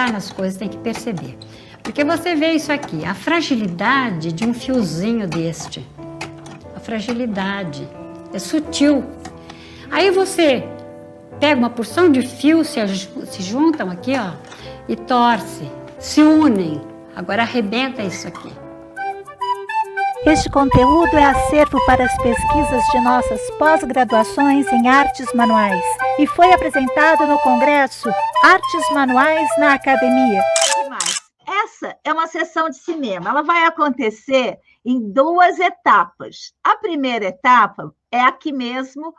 meditar nas coisas, tem que perceber. Porque você vê isso aqui, a fragilidade de um fiozinho deste. A fragilidade é sutil. Aí você pega uma porção de fios, se juntam aqui, ó, e torce, se unem. Agora arrebenta isso aqui. Este conteúdo é acervo para as pesquisas de nossas pós-graduações em Artes Manuais e foi apresentado no Congresso Artes Manuais na Academia. Essa é uma sessão de cinema. Ela vai acontecer em 2 etapas. A primeira etapa é aqui mesmo,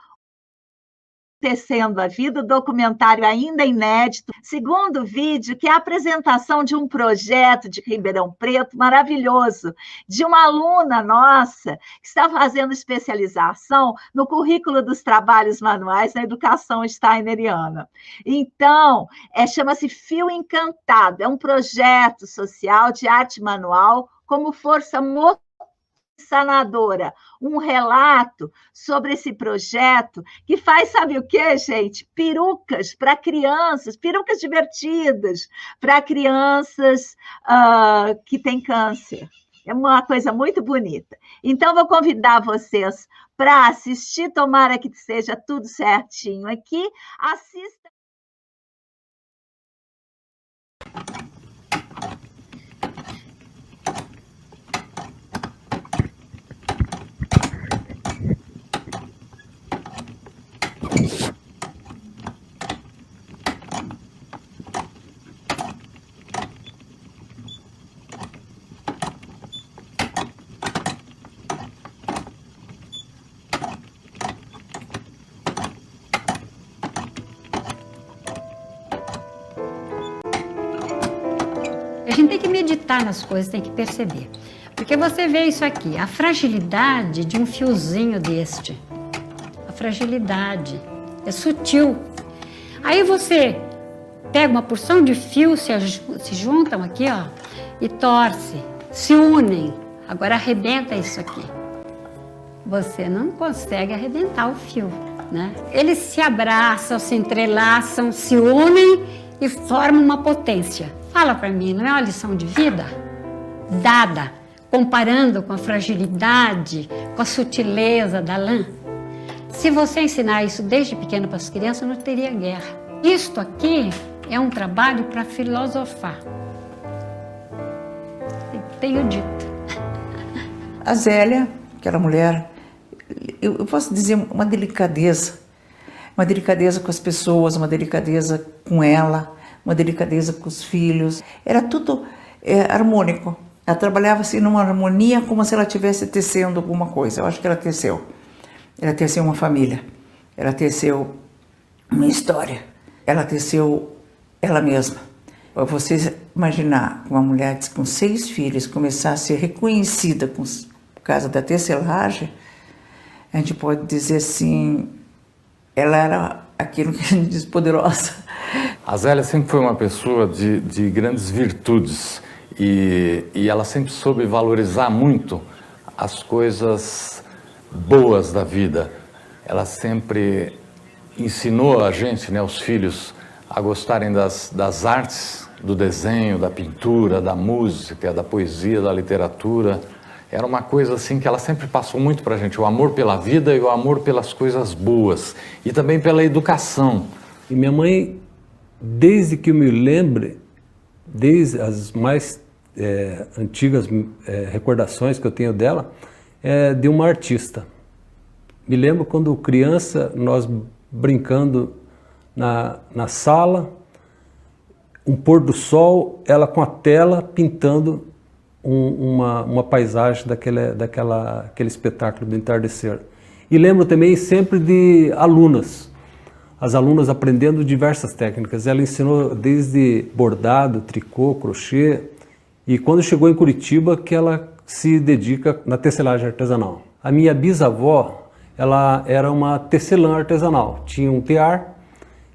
Tecendo a Vida, documentário ainda inédito. Segundo vídeo, que é a apresentação de um projeto de Ribeirão Preto maravilhoso, de uma aluna nossa que está fazendo especialização no currículo dos trabalhos manuais na educação steineriana. Então, chama-se Fio Encantado, é um projeto social de arte manual como força sanadora, um relato sobre esse projeto que faz, sabe o quê, gente? Perucas para crianças, perucas divertidas para crianças que têm câncer. É uma coisa muito bonita. Então, vou convidar vocês para assistir, tomara que seja tudo certinho aqui. Assista. A gente tem que meditar nas coisas, tem que perceber. Porque você vê isso aqui, a fragilidade de um fiozinho deste. A fragilidade é sutil. Aí você pega uma porção de fios, se juntam aqui, ó, e torce, se unem. Agora arrebenta isso aqui. Você não consegue arrebentar o fio, né? Eles se abraçam, se entrelaçam, se unem e formam uma potência. Fala para mim, não é uma lição de vida? Dada, comparando com a fragilidade, com a sutileza da lã. Se você ensinar isso desde pequeno para as crianças, não teria guerra. Isto aqui é um trabalho para filosofar. Tenho dito. A Zélia, aquela mulher, eu posso dizer uma delicadeza com as pessoas, uma delicadeza com ela, uma delicadeza com os filhos. Era tudo harmônico. Ela trabalhava assim numa harmonia, como se ela estivesse tecendo alguma coisa. Eu acho que ela teceu. Ela teceu uma família. Ela teceu uma história. Ela teceu ela mesma. Você imaginar uma mulher com 6 filhos começar a ser reconhecida por causa da tecelagem, a gente pode dizer assim, ela era aquilo que a gente diz poderosa. A Zélia sempre foi uma pessoa de grandes virtudes e ela sempre soube valorizar muito as coisas boas da vida. Ela sempre ensinou a gente, né, os filhos, a gostarem das artes, do desenho, da pintura, da música, da poesia, da literatura. Era uma coisa assim que ela sempre passou muito para a gente, o amor pela vida e o amor pelas coisas boas e também pela educação. E minha mãe, desde que eu me lembre, desde as mais antigas recordações que eu tenho dela, de uma artista. Me lembro quando criança, nós brincando na sala, um pôr do sol, ela com a tela pintando uma paisagem daquele espetáculo do entardecer. E lembro também sempre de alunas, as alunas aprendendo diversas técnicas. Ela ensinou desde bordado, tricô, crochê, e quando chegou em Curitiba que ela se dedica na tecelagem artesanal. A minha bisavó, ela era uma tecelã artesanal, tinha um tear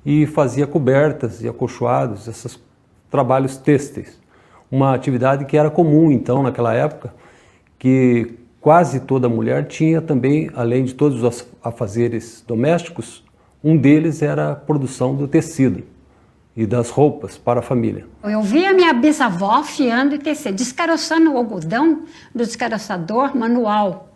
e fazia cobertas e acolchoados, esses trabalhos têxteis. Uma atividade que era comum, então, naquela época, que quase toda mulher tinha também, além de todos os afazeres domésticos, um deles era a produção do tecido. e das roupas para a família. Eu via minha bisavó fiando e tecer, descaroçando o algodão do descaroçador manual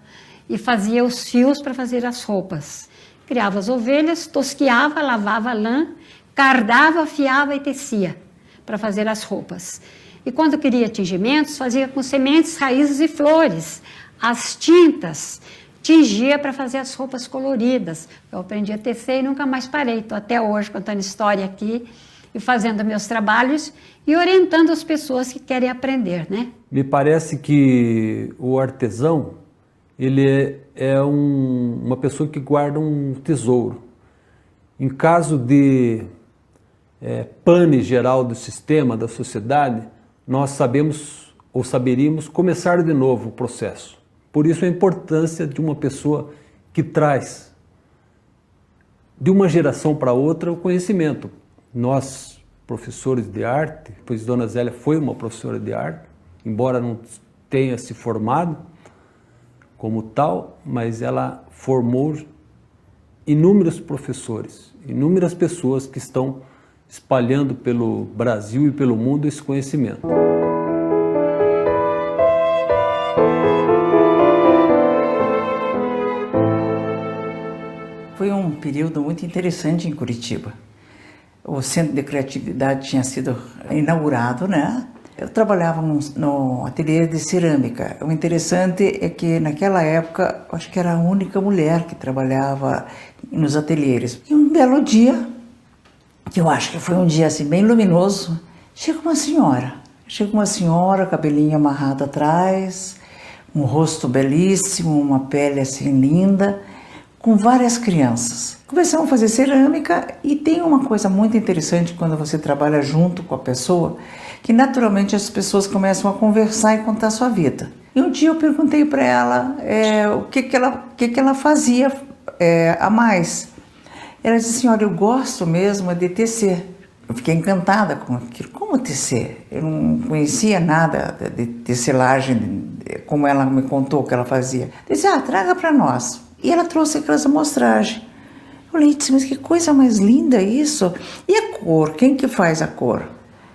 e fazia os fios para fazer as roupas. Criava as ovelhas, tosquiava, lavava a lã, cardava, afiava e tecia para fazer as roupas. E quando queria tingimentos, fazia com sementes, raízes e flores. As tintas, tingia para fazer as roupas coloridas. Eu aprendi a tecer e nunca mais parei. Estou até hoje contando história aqui e fazendo meus trabalhos e orientando as pessoas que querem aprender, né? Me parece que o artesão, ele é uma pessoa que guarda um tesouro. Em caso de pane geral do sistema, da sociedade, nós sabemos ou saberíamos começar de novo o processo. Por isso a importância de uma pessoa que traz de uma geração para outra o conhecimento. Nós, professores de arte, pois Dona Zélia foi uma professora de arte, embora não tenha se formado como tal, mas ela formou inúmeros professores, inúmeras pessoas que estão espalhando pelo Brasil e pelo mundo esse conhecimento. Foi um período muito interessante em Curitiba. O Centro de Criatividade tinha sido inaugurado, né? Eu trabalhava no ateliê de cerâmica. O interessante é que naquela época, acho que era a única mulher que trabalhava nos ateliês. E um belo dia, que eu acho que foi um dia assim bem luminoso, chega uma senhora, cabelinho amarrado atrás, um rosto belíssimo, uma pele assim linda, com várias crianças. Começamos a fazer cerâmica e tem uma coisa muito interessante quando você trabalha junto com a pessoa, que naturalmente as pessoas começam a conversar e contar a sua vida. E um dia eu perguntei para ela o que ela fazia a mais. Ela disse assim, olha, eu gosto mesmo de tecer. Eu fiquei encantada com aquilo. Como tecer? Eu não conhecia nada de tecelagem, como ela me contou que ela fazia. Eu disse, traga para nós. E ela trouxe aquelas amostragens. Eu falei, mas que coisa mais linda isso. E a cor? Quem que faz a cor?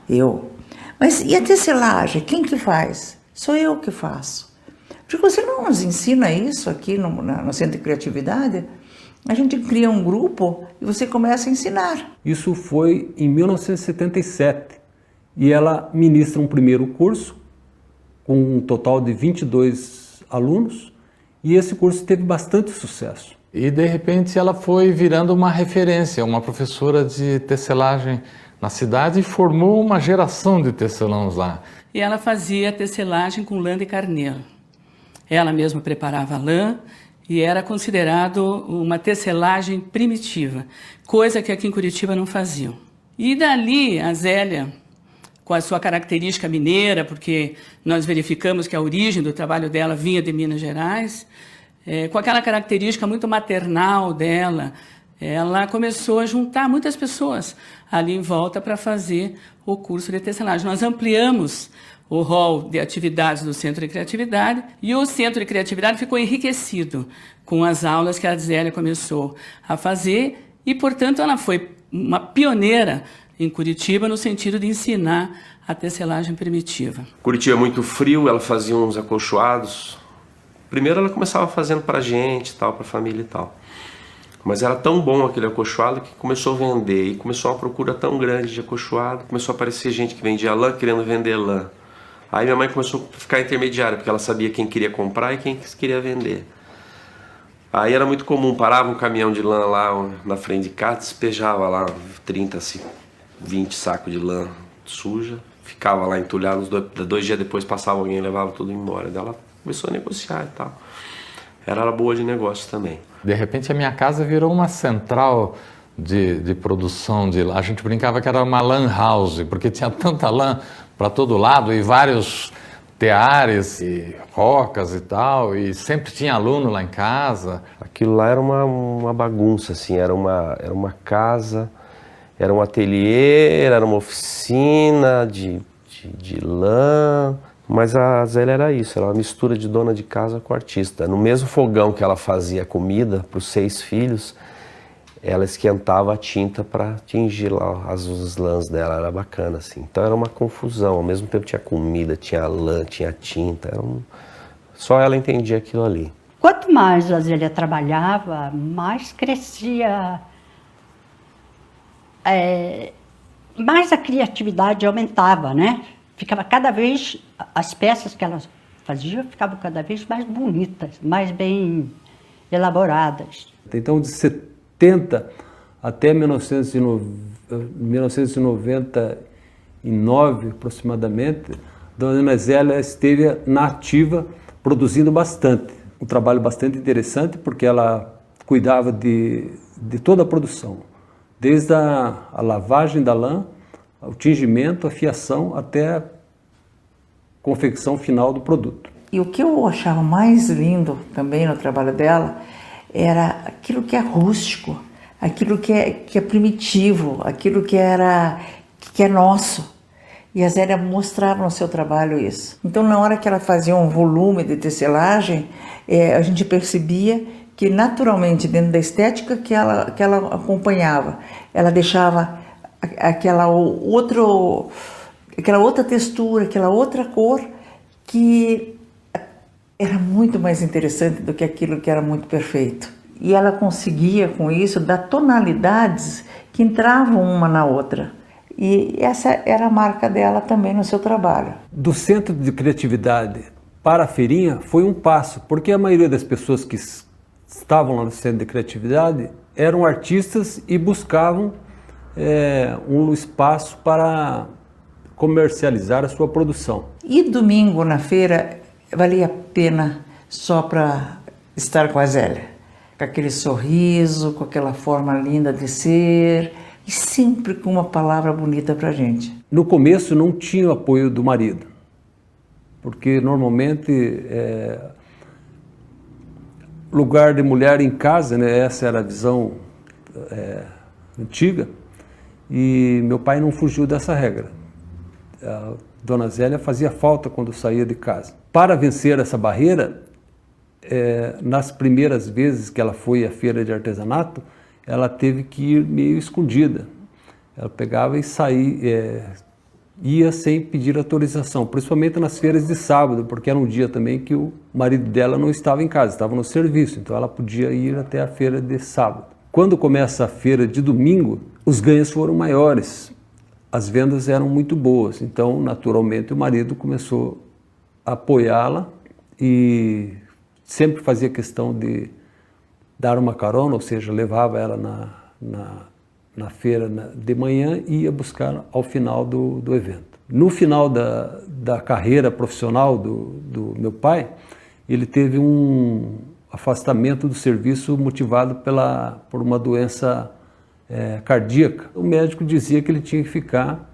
Eu. Mas e a tecelagem? Quem que faz? Sou eu que faço. Porque você não nos ensina isso aqui no Centro de Criatividade? A gente cria um grupo e você começa a ensinar. Isso foi em 1977 e ela ministra um primeiro curso com um total de 22 alunos e esse curso teve bastante sucesso. E de repente ela foi virando uma referência, uma professora de tecelagem na cidade e formou uma geração de tecelãos lá. E ela fazia tecelagem com lã de carneiro. Ela mesma preparava a lã e era considerado uma tecelagem primitiva, coisa que aqui em Curitiba não faziam. E dali a Zélia, com a sua característica mineira, porque nós verificamos que a origem do trabalho dela vinha de Minas Gerais, com aquela característica muito maternal dela, ela começou a juntar muitas pessoas ali em volta para fazer o curso de tecelagem. Nós ampliamos o rol de atividades do Centro de Criatividade e o Centro de Criatividade ficou enriquecido com as aulas que a Zélia começou a fazer e, portanto, ela foi uma pioneira em Curitiba no sentido de ensinar a tecelagem primitiva. Curitiba é muito frio, ela fazia uns acolchoados. Primeiro ela começava fazendo para a gente, tal, para a família e tal. Mas era tão bom aquele acolchoado que começou a vender e começou uma procura tão grande de acolchoado, começou a aparecer gente que vendia lã querendo vender lã. Aí minha mãe começou a ficar intermediária, porque ela sabia quem queria comprar e quem queria vender. Aí era muito comum, parava um caminhão de lã lá na frente de casa, despejava lá 30, 20 sacos de lã suja, ficava lá entulhado, 2 dias depois passava alguém e levava tudo embora. Daí ela começou a negociar e tal. Era boa de negócio também. De repente a minha casa virou uma central de produção de lã. A gente brincava que era uma lan house, porque tinha tanta lã para todo lado e vários teares e rocas e tal, e sempre tinha aluno lá em casa. Aquilo lá era uma bagunça, assim, era uma casa, era um ateliê, era uma oficina de lã. Mas a Zélia era isso, era uma mistura de dona de casa com artista. No mesmo fogão que ela fazia comida para os 6 filhos, ela esquentava a tinta para tingir lá os lãs dela, era bacana assim. Então era uma confusão, ao mesmo tempo tinha comida, tinha lã, tinha tinta, só ela entendia aquilo ali. Quanto mais a Zélia trabalhava, mais crescia, mais a criatividade aumentava, né? Ficava cada vez, as peças que ela fazia ficavam cada vez mais bonitas, mais bem elaboradas. Então, de 70 até 1999, aproximadamente, Dona Zélia esteve na ativa, produzindo bastante. Um trabalho bastante interessante, porque ela cuidava de toda a produção, desde a lavagem da lã, o tingimento, a fiação, até a confecção final do produto. E o que eu achava mais lindo também no trabalho dela era aquilo que é rústico, aquilo que é primitivo, aquilo que é nosso. E a Zélia mostrava no seu trabalho isso. Então, na hora que ela fazia um volume de tecelagem, a gente percebia que, naturalmente, dentro da estética que ela acompanhava, ela deixava aquela outra textura, aquela outra cor, que era muito mais interessante do que aquilo que era muito perfeito. E ela conseguia, com isso, dar tonalidades que entravam uma na outra. E essa era a marca dela também no seu trabalho. Do Centro de Criatividade para a feirinha foi um passo, porque a maioria das pessoas que estavam lá no Centro de Criatividade eram artistas e buscavam um espaço para comercializar a sua produção. E domingo na feira valia a pena só para estar com a Zélia, com aquele sorriso, com aquela forma linda de ser, e sempre com uma palavra bonita para a gente. No começo não tinha o apoio do marido, porque normalmente lugar de mulher em casa, né, essa era a visão antiga, e meu pai não fugiu dessa regra. A Dona Zélia fazia falta quando saía de casa. Para vencer essa barreira, nas primeiras vezes que ela foi à feira de artesanato, ela teve que ir meio escondida. Ela pegava e ia sem pedir autorização, principalmente nas feiras de sábado, porque era um dia também que o marido dela não estava em casa, estava no serviço, então ela podia ir até a feira de sábado. Quando começa a feira de domingo, os ganhos foram maiores, as vendas eram muito boas, então naturalmente o marido começou a apoiá-la e sempre fazia questão de dar uma carona, ou seja, levava ela na feira de manhã e ia buscar ao final do evento. No final da carreira profissional do meu pai, ele teve um afastamento do serviço motivado por uma doença cardíaca. O médico dizia que ele tinha que ficar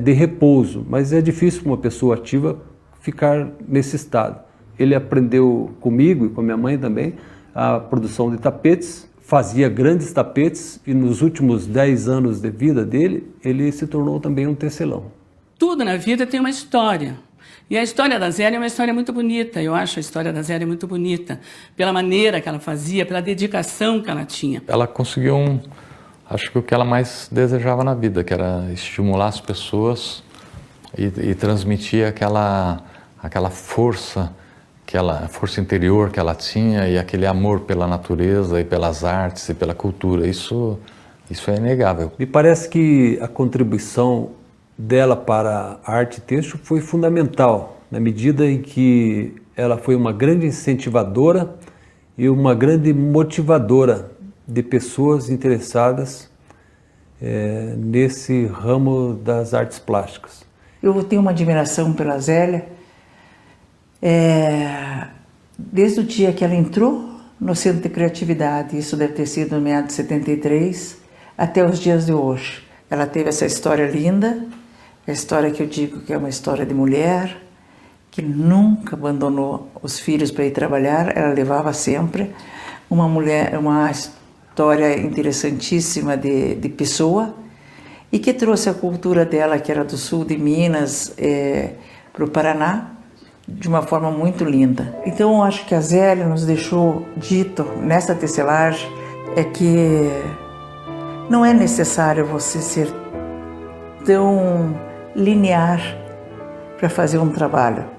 de repouso, mas é difícil para uma pessoa ativa ficar nesse estado. Ele aprendeu comigo e com a minha mãe também a produção de tapetes, fazia grandes tapetes e nos últimos 10 anos de vida dele, ele se tornou também um tecelão. Tudo na vida tem uma história. E a história da Zélia é uma história muito bonita. Eu acho a história da Zélia muito bonita, pela maneira que ela fazia, pela dedicação que ela tinha. Ela conseguiu acho que o que ela mais desejava na vida, que era estimular as pessoas e transmitir aquela força, força interior que ela tinha e aquele amor pela natureza e pelas artes e pela cultura. Isso é inegável. Me parece que a contribuição dela para a arte têxtil foi fundamental, na medida em que ela foi uma grande incentivadora e uma grande motivadora de pessoas interessadas nesse ramo das artes plásticas. Eu tenho uma admiração pela Zélia, desde o dia que ela entrou no Centro de Criatividade, isso deve ter sido no meado de 73, até os dias de hoje. Ela teve essa história linda, a história que eu digo que é uma história de mulher, que nunca abandonou os filhos para ir trabalhar, ela levava sempre. Uma história interessantíssima de pessoa, e que trouxe a cultura dela, que era do sul de Minas, para o Paraná, de uma forma muito linda. Então eu acho que a Zélia nos deixou dito, nessa tecelagem, é que não é necessário você ser tão linear para fazer um trabalho,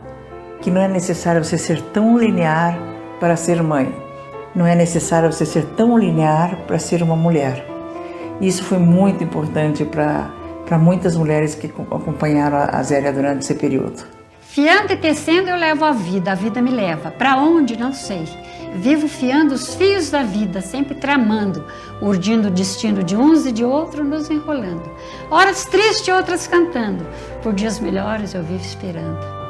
que não é necessário você ser tão linear para ser mãe, não é necessário você ser tão linear para ser uma mulher. Isso foi muito importante para muitas mulheres que acompanharam a Zélia durante esse período. Fiando e tecendo eu levo a vida me leva. Para onde? Não sei. Vivo fiando os fios da vida, sempre tramando, urdindo o destino de uns e de outros, nos enrolando. Horas tristes, outras cantando. Por dias melhores eu vivo esperando.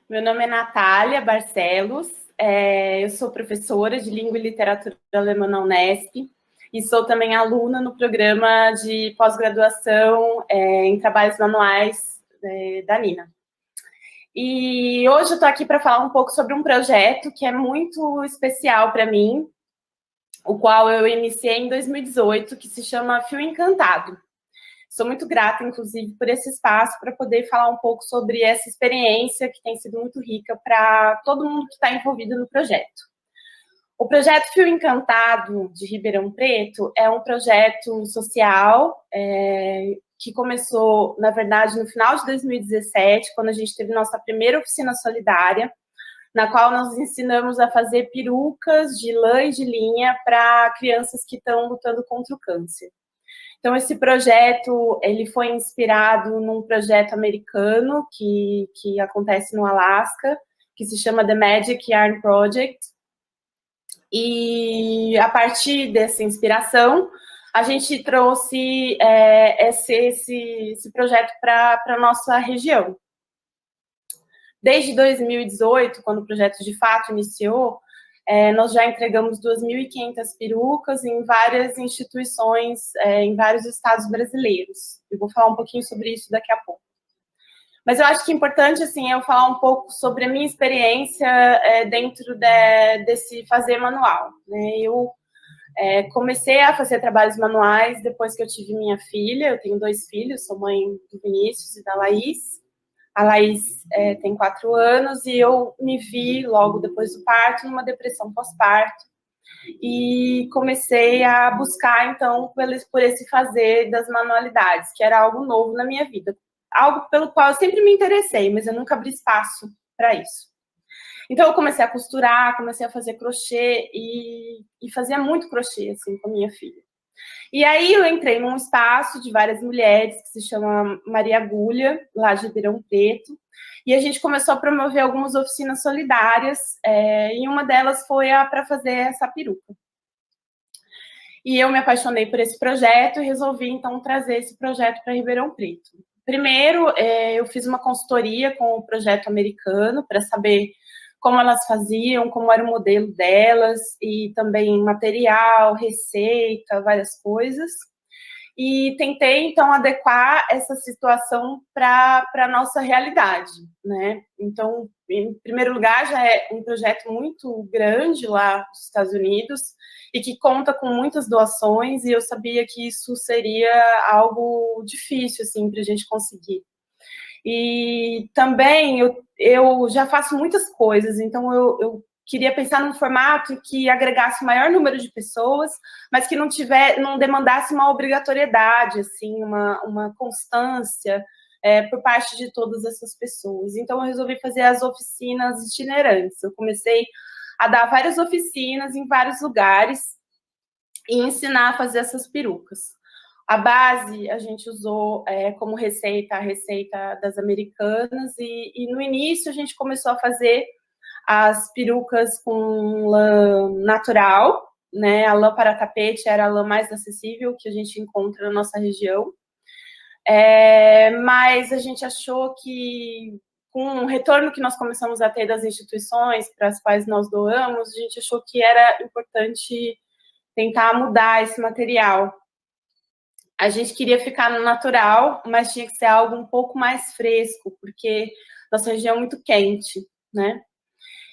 Meu nome é Natália Barcelos, eu sou professora de Língua e Literatura Alemã na Unesp e sou também aluna no programa de pós-graduação em trabalhos manuais da Nina. E hoje eu estou aqui para falar um pouco sobre um projeto que é muito especial para mim, o qual eu iniciei em 2018, que se chama Fio Encantado. Sou muito grata, inclusive, por esse espaço para poder falar um pouco sobre essa experiência que tem sido muito rica para todo mundo que está envolvido no projeto. O projeto Fio Encantado de Ribeirão Preto é um projeto social que começou, na verdade, no final de 2017, quando a gente teve nossa primeira oficina solidária, na qual nós ensinamos a fazer perucas de lã e de linha para crianças que estão lutando contra o câncer. Então, esse projeto ele foi inspirado num projeto americano que acontece no Alasca, que se chama The Magic Yarn Project. E, a partir dessa inspiração, a gente trouxe esse projeto para a nossa região. Desde 2018, quando o projeto de fato iniciou, nós já entregamos 2.500 perucas em várias instituições, em vários estados brasileiros. Eu vou falar um pouquinho sobre isso daqui a pouco. Mas eu acho que é importante, assim, eu falar um pouco sobre a minha experiência dentro desse fazer manual, né? Eu comecei a fazer trabalhos manuais depois que eu tive minha filha. Eu tenho 2 filhos, sou mãe do Vinícius e da Laís. A Laís tem 4 anos e eu me vi logo depois do parto numa depressão pós-parto e comecei a buscar, então, por esse fazer das manualidades, que era algo novo na minha vida, algo pelo qual eu sempre me interessei, mas eu nunca abri espaço para isso. Então, eu comecei a costurar, comecei a fazer crochê e fazia muito crochê, assim, com a minha filha. E aí eu entrei num espaço de várias mulheres, que se chama Maria Agulha, lá de Ribeirão Preto, e a gente começou a promover algumas oficinas solidárias, e uma delas foi para fazer essa peruca. E eu me apaixonei por esse projeto e resolvi, então, trazer esse projeto para Ribeirão Preto. Primeiro, eu fiz uma consultoria com o projeto americano para saber como elas faziam, como era o modelo delas, e também material, receita, várias coisas. E tentei, então, adequar essa situação para a nossa realidade, né? Então, em primeiro lugar, já é um projeto muito grande lá nos Estados Unidos e que conta com muitas doações, e eu sabia que isso seria algo difícil, assim, para a gente conseguir. E também eu já faço muitas coisas, então eu queria pensar num formato que agregasse o maior número de pessoas, mas que não demandasse uma obrigatoriedade, assim, uma constância por parte de todas essas pessoas. Então, eu resolvi fazer as oficinas itinerantes. Eu comecei a dar várias oficinas em vários lugares e ensinar a fazer essas perucas. A base a gente usou como receita, a receita das americanas, e no início a gente começou a fazer as perucas com lã natural, né? A lã para tapete era a lã mais acessível que a gente encontra na nossa região. Mas a gente achou que, com o retorno que nós começamos a ter das instituições para as quais nós doamos, a gente achou que era importante tentar mudar esse material. A gente queria ficar no natural, mas tinha que ser algo um pouco mais fresco, porque nossa região é muito quente, né?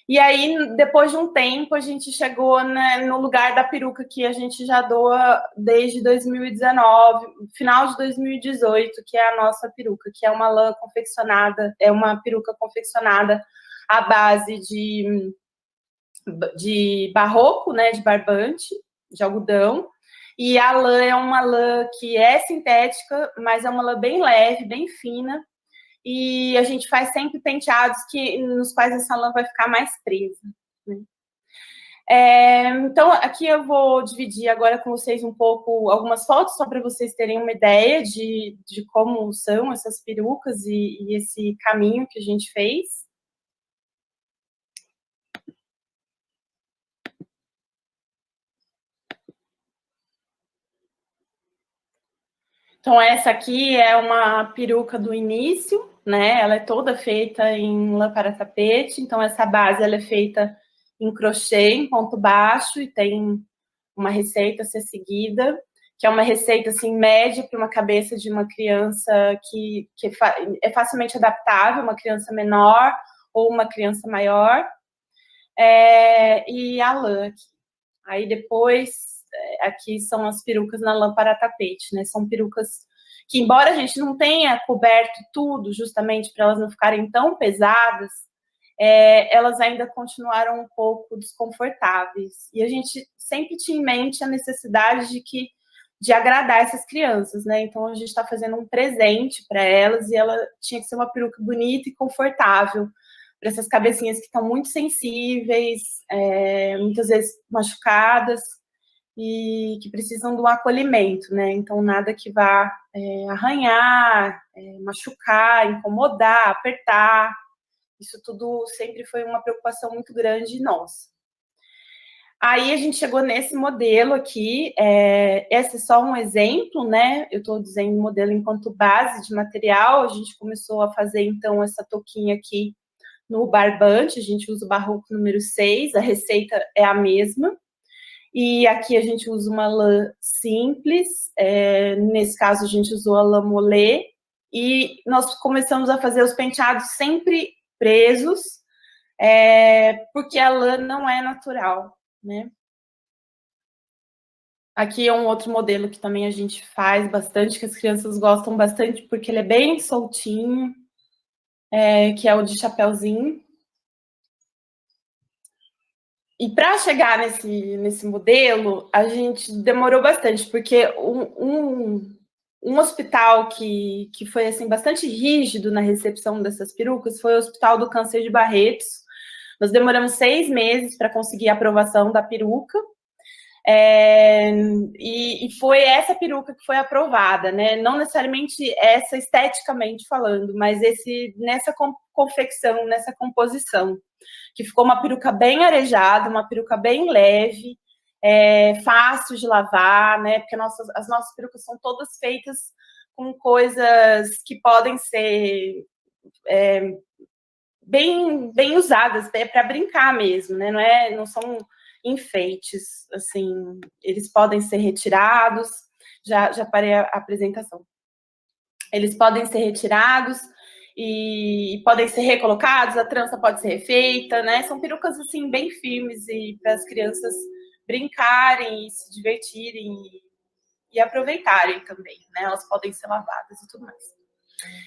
E aí, depois de um tempo, a gente chegou, né, no lugar da peruca que a gente já doa desde 2019, final de 2018, que é a nossa peruca, que é uma lã confeccionada, é uma peruca confeccionada à base de barroco, né, de barbante, de algodão. E a lã é uma lã que é sintética, mas é uma lã bem leve, bem fina. E a gente faz sempre penteados nos quais essa lã vai ficar mais presa, né? Então, aqui eu vou dividir agora com vocês um pouco algumas fotos, só para vocês terem uma ideia de como são essas perucas e esse caminho que a gente fez. Então, essa aqui é uma peruca do início, né? Ela é toda feita em lã para tapete. Então, essa base ela é feita em crochê, em ponto baixo, e tem uma receita a ser seguida, que é uma receita, assim, média para uma cabeça de uma criança que é facilmente adaptável, uma criança menor ou uma criança maior. E a lã aqui. Aí, depois, aqui são as perucas na lã para tapete, né? São perucas que, embora a gente não tenha coberto tudo, justamente para elas não ficarem tão pesadas, elas ainda continuaram um pouco desconfortáveis. E a gente sempre tinha em mente a necessidade de agradar essas crianças, né? Então, a gente está fazendo um presente para elas, e ela tinha que ser uma peruca bonita e confortável para essas cabecinhas que estão muito sensíveis, muitas vezes machucadas, e que precisam de um acolhimento, né? Então, nada que vá arranhar, machucar, incomodar, apertar. Isso tudo sempre foi uma preocupação muito grande nossa. Aí a gente chegou nesse modelo aqui. Esse é só um exemplo, né? Eu estou dizendo modelo enquanto base de material. A gente começou a fazer, então, essa touquinha aqui no barbante. A gente usa o barroco número 6, a receita é a mesma. E aqui a gente usa uma lã simples, nesse caso a gente usou a lã molê, e nós começamos a fazer os penteados sempre presos, porque a lã não é natural, né? Aqui é um outro modelo que também a gente faz bastante, que as crianças gostam bastante, porque ele é bem soltinho, que é o de chapéuzinho. E para chegar nesse modelo, a gente demorou bastante, porque um hospital que foi assim, bastante rígido na recepção dessas perucas foi o Hospital do Câncer de Barretos. Nós demoramos 6 meses para conseguir a aprovação da peruca, e foi essa peruca que foi aprovada, né? Não necessariamente essa esteticamente falando, mas nessa confecção, nessa composição, que ficou uma peruca bem arejada, uma peruca bem leve, fácil de lavar, né? Porque as nossas perucas são todas feitas com coisas que podem ser bem usadas, para brincar mesmo, né? Não são enfeites, assim, eles podem ser retirados. Já parei a apresentação. Eles podem ser retirados e podem ser recolocados, a trança pode ser refeita, né? São perucas, assim, bem firmes, e para as crianças brincarem e se divertirem e aproveitarem também, né? Elas podem ser lavadas e tudo mais.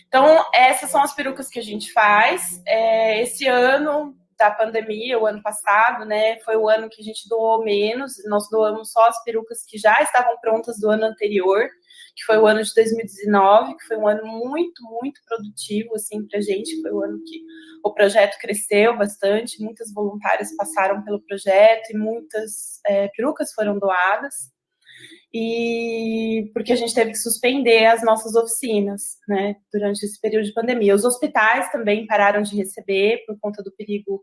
Então, essas são as perucas que a gente faz. Esse ano, da pandemia, o ano passado, né, foi o ano que a gente doou menos, nós doamos só as perucas que já estavam prontas do ano anterior, que foi o ano de 2019, que foi um ano muito, muito produtivo, assim, pra gente, foi o ano que o projeto cresceu bastante, muitas voluntárias passaram pelo projeto e muitas perucas foram doadas. E porque a gente teve que suspender as nossas oficinas, né, durante esse período de pandemia. Os hospitais também pararam de receber por conta do perigo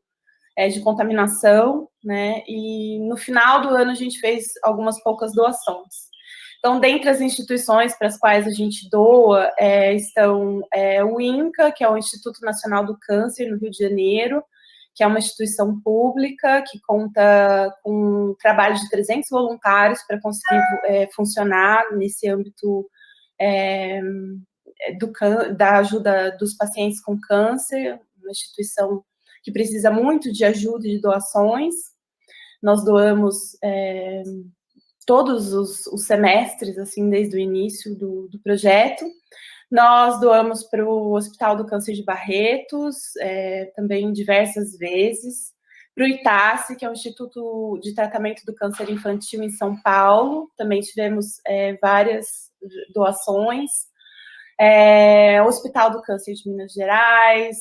de contaminação, né, e no final do ano a gente fez algumas poucas doações. Então, dentre as instituições para as quais a gente doa, estão o INCA, que é o Instituto Nacional do Câncer, no Rio de Janeiro, que é uma instituição pública que conta com um trabalho de 300 voluntários para conseguir funcionar nesse âmbito da ajuda dos pacientes com câncer, uma instituição que precisa muito de ajuda e de doações. Nós doamos todos os semestres, assim, desde o início do projeto. Nós doamos para o Hospital do Câncer de Barretos, também diversas vezes, para o ITASSE, que é o Instituto de Tratamento do Câncer Infantil em São Paulo, também tivemos várias doações, o Hospital do Câncer de Minas Gerais,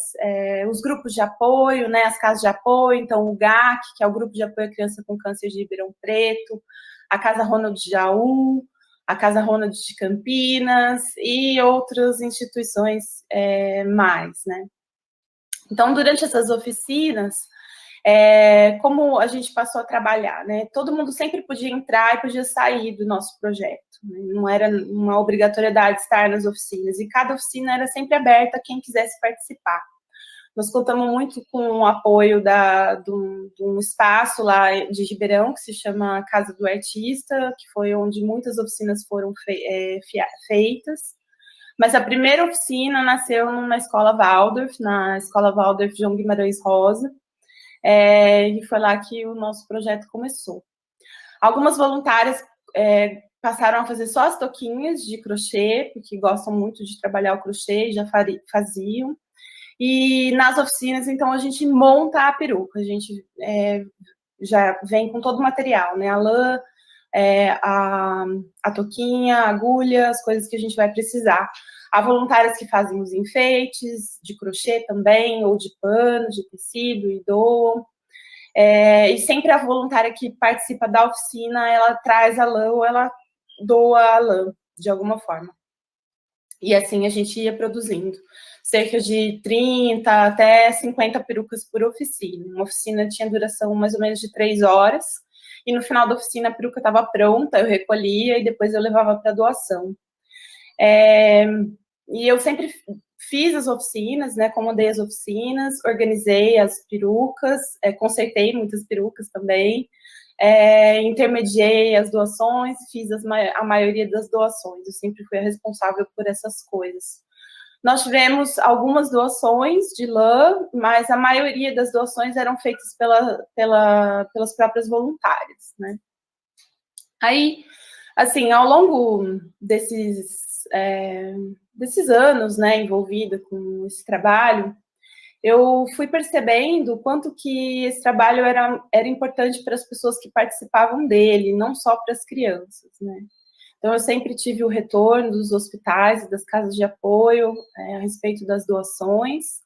os grupos de apoio, né, as casas de apoio, então o GAC, que é o Grupo de Apoio à Criança com Câncer de Ribeirão Preto, a Casa Ronald de Jaú, a Casa Ronald de Campinas e outras instituições mais, né? Então, durante essas oficinas, como a gente passou a trabalhar, né? Todo mundo sempre podia entrar e podia sair do nosso projeto, né? Não era uma obrigatoriedade estar nas oficinas, e cada oficina era sempre aberta a quem quisesse participar. Nós contamos muito com o apoio de um espaço lá de Ribeirão, que se chama Casa do Artista, que foi onde muitas oficinas foram feitas. Mas a primeira oficina nasceu numa escola Waldorf, na escola Waldorf João Guimarães Rosa, e foi lá que o nosso projeto começou. Algumas voluntárias passaram a fazer só as toquinhas de crochê, porque gostam muito de trabalhar o crochê e já faziam. E nas oficinas, então, a gente monta a peruca, a gente já vem com todo o material, né? A lã, a toquinha, a agulha, as coisas que a gente vai precisar. Há voluntárias que fazem os enfeites, de crochê também, ou de pano, de tecido, e doam. E sempre a voluntária que participa da oficina, ela traz a lã ou ela doa a lã, de alguma forma. E assim a gente ia produzindo. Cerca de 30 até 50 perucas por oficina. Uma oficina tinha duração mais ou menos de 3 horas, e no final da oficina a peruca estava pronta, eu recolhia e depois eu levava para doação. E eu sempre fiz as oficinas, né, comandei as oficinas, organizei as perucas, consertei muitas perucas também, intermediei as doações, fiz a maioria das doações, eu sempre fui a responsável por essas coisas. Nós tivemos algumas doações de lã, mas a maioria das doações eram feitas pelas próprias voluntárias, né? Aí, assim, ao longo desses anos, né, envolvida com esse trabalho, eu fui percebendo o quanto que esse trabalho era importante para as pessoas que participavam dele, não só para as crianças, né? Então, eu sempre tive o retorno dos hospitais e das casas de apoio a respeito das doações.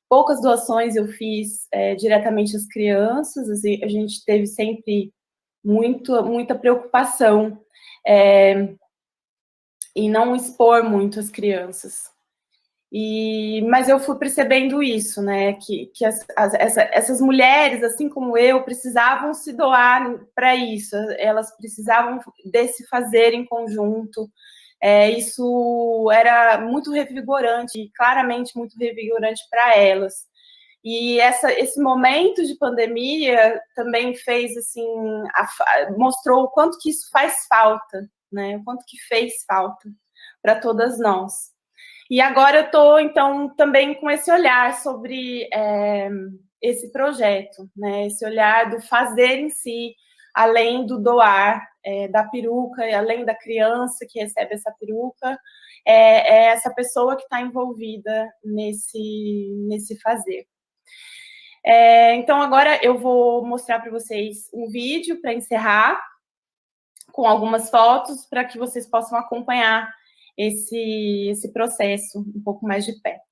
Poucas doações eu fiz diretamente às crianças, assim, a gente teve sempre muita preocupação em não expor muito as crianças. Mas eu fui percebendo isso, né, que essas mulheres, assim como eu, precisavam se doar para isso, elas precisavam desse fazer em conjunto, isso era muito revigorante, claramente muito revigorante para elas. E esse momento de pandemia também fez, assim, mostrou o quanto que isso faz falta, né, o quanto que fez falta para todas nós. E agora eu estou, então, também com esse olhar sobre esse projeto, né? Esse olhar do fazer em si, além do doar da peruca, e além da criança que recebe essa peruca, essa pessoa que está envolvida nesse fazer. Então, agora eu vou mostrar para vocês um vídeo para encerrar, com algumas fotos, para que vocês possam acompanhar esse processo um pouco mais de perto.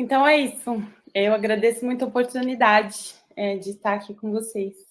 Então é isso. Eu agradeço muito a oportunidade de estar aqui com vocês.